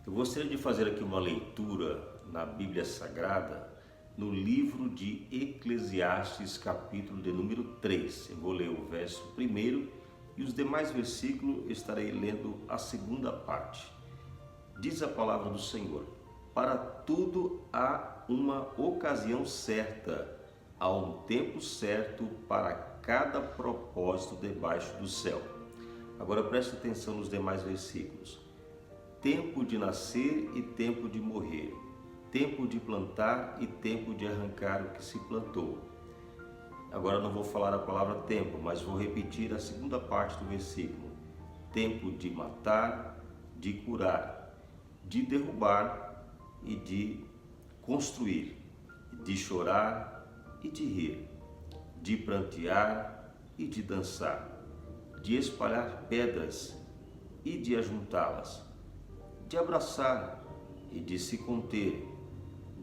Eu gostaria de fazer aqui uma leitura na Bíblia Sagrada, no livro de Eclesiastes, capítulo de número 3. Eu vou ler o verso 1 e os demais versículos estarei lendo a segunda parte. Diz a palavra do Senhor: para tudo há uma ocasião certa, há um tempo certo para cada propósito debaixo do céu. Agora preste atenção nos demais versículos. Tempo de nascer e tempo de morrer, tempo de plantar e tempo de arrancar o que se plantou. Agora não vou falar a palavra tempo, mas vou repetir a segunda parte do versículo. Tempo de matar, de curar, de derrubar e de construir, de chorar e de rir, de prantear e de dançar, de espalhar pedras e de ajuntá-las, de abraçar e de se conter,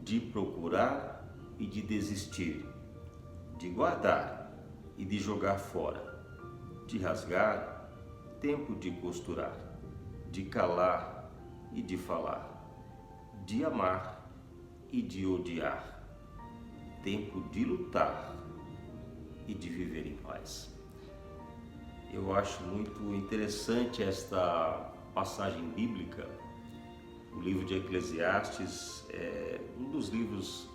de procurar e de desistir, de guardar e de jogar fora, de rasgar, tempo de costurar, de calar e de falar, de amar e de odiar, tempo de lutar e de viver em paz. Eu acho muito interessante esta passagem bíblica. O livro de Eclesiastes é um dos livros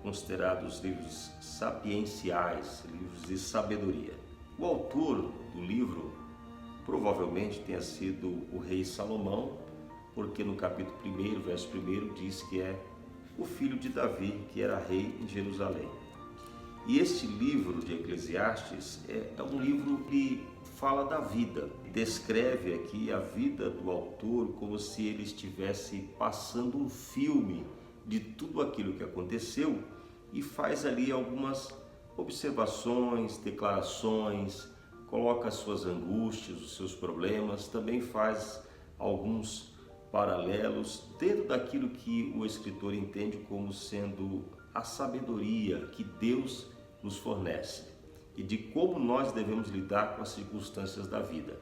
considerados livros sapienciais, livros de sabedoria. O autor do livro provavelmente tenha sido o rei Salomão, porque no capítulo 1, verso 1, diz que é o filho de Davi, que era rei em Jerusalém. E este livro de Eclesiastes é um livro que fala da vida, descreve aqui a vida do autor como se ele estivesse passando um filme de tudo aquilo que aconteceu e faz ali algumas observações, declarações, coloca as suas angústias, os seus problemas, também faz alguns paralelos dentro daquilo que o escritor entende como sendo a sabedoria que Deus nos fornece e de como nós devemos lidar com as circunstâncias da vida.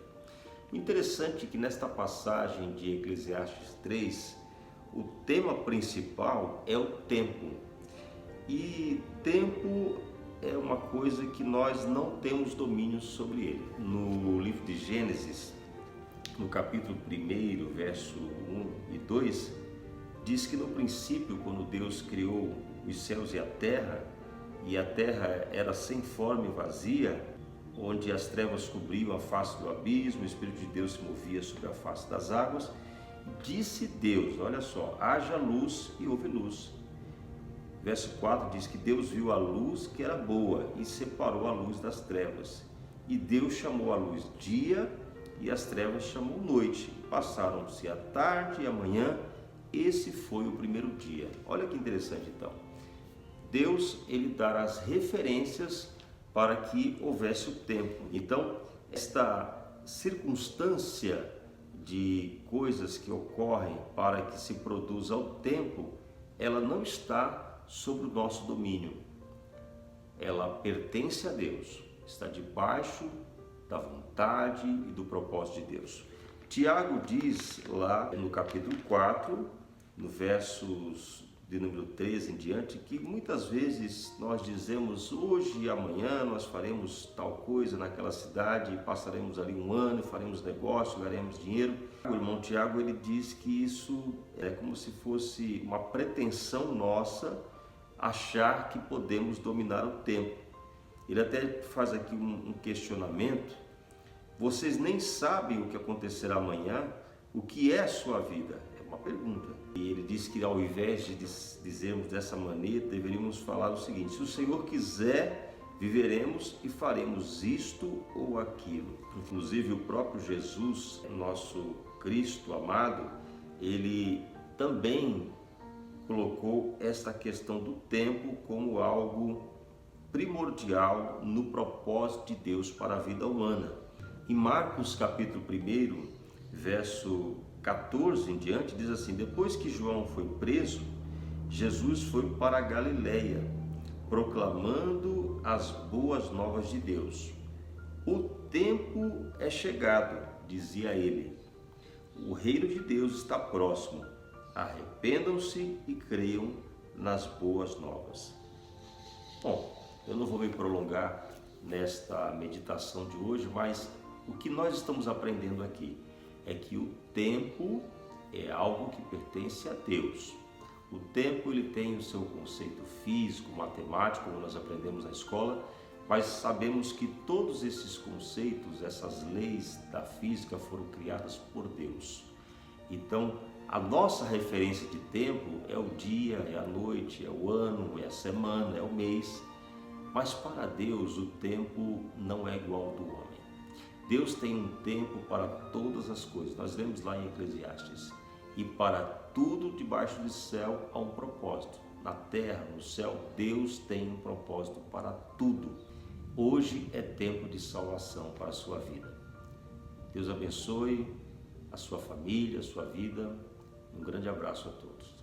O interessante é que nesta passagem de Eclesiastes 3, o tema principal é o tempo. E tempo é uma coisa que nós não temos domínio sobre ele. No livro de Gênesis, no capítulo 1, verso 1 e 2, diz que no princípio, quando Deus criou os céus e a terra era sem forma e vazia, onde as trevas cobriam a face do abismo, o Espírito de Deus se movia sobre a face das águas, disse Deus, olha só, haja luz e houve luz. Verso 4 diz que Deus viu a luz que era boa e separou a luz das trevas. E Deus chamou a luz dia e as trevas chamou noite. Passaram-se a tarde e a manhã, esse foi o primeiro dia. Olha que interessante então. Deus, ele dará as referências para que houvesse o tempo. Então, esta circunstância de coisas que ocorrem para que se produza o tempo, ela não está sob o nosso domínio. Ela pertence a Deus, está debaixo da vontade e do propósito de Deus. Tiago diz lá no capítulo 4, no versos de número 13 em diante, que muitas vezes nós dizemos hoje e amanhã nós faremos tal coisa naquela cidade, passaremos ali um ano, faremos negócio, ganharemos dinheiro. O irmão Tiago, ele diz que isso é como se fosse uma pretensão nossa achar que podemos dominar o tempo. Ele até faz aqui um questionamento: vocês nem sabem o que acontecerá amanhã, o que é a sua vida? Uma pergunta. E ele diz que ao invés de dizermos dessa maneira, deveríamos falar o seguinte: se o Senhor quiser, viveremos e faremos isto ou aquilo. Inclusive o próprio Jesus, nosso Cristo amado, ele também colocou esta questão do tempo como algo primordial no propósito de Deus para a vida humana. Em Marcos capítulo 1, verso 14 em diante, diz assim: depois que João foi preso, Jesus foi para a Galileia, proclamando as boas novas de Deus. O tempo é chegado, dizia ele. o reino de Deus está próximo. Arrependam-se e creiam nas boas novas. Bom, eu não vou me prolongar nesta meditação de hoje, mas o que nós estamos aprendendo aqui é que o tempo é algo que pertence a Deus. O tempo ele tem o seu conceito físico, matemático, como nós aprendemos na escola, mas sabemos que todos esses conceitos, essas leis da física foram criadas por Deus. Então, a nossa referência de tempo é o dia, é a noite, é o ano, é a semana, é o mês. Mas para Deus o tempo não é igual ao do homem. Deus tem um tempo para todas as coisas. Nós lemos lá em Eclesiastes. E para tudo debaixo do céu há um propósito. Na terra, no céu, Deus tem um propósito para tudo. Hoje é tempo de salvação para a sua vida. Deus abençoe a sua família, a sua vida. Um grande abraço a todos.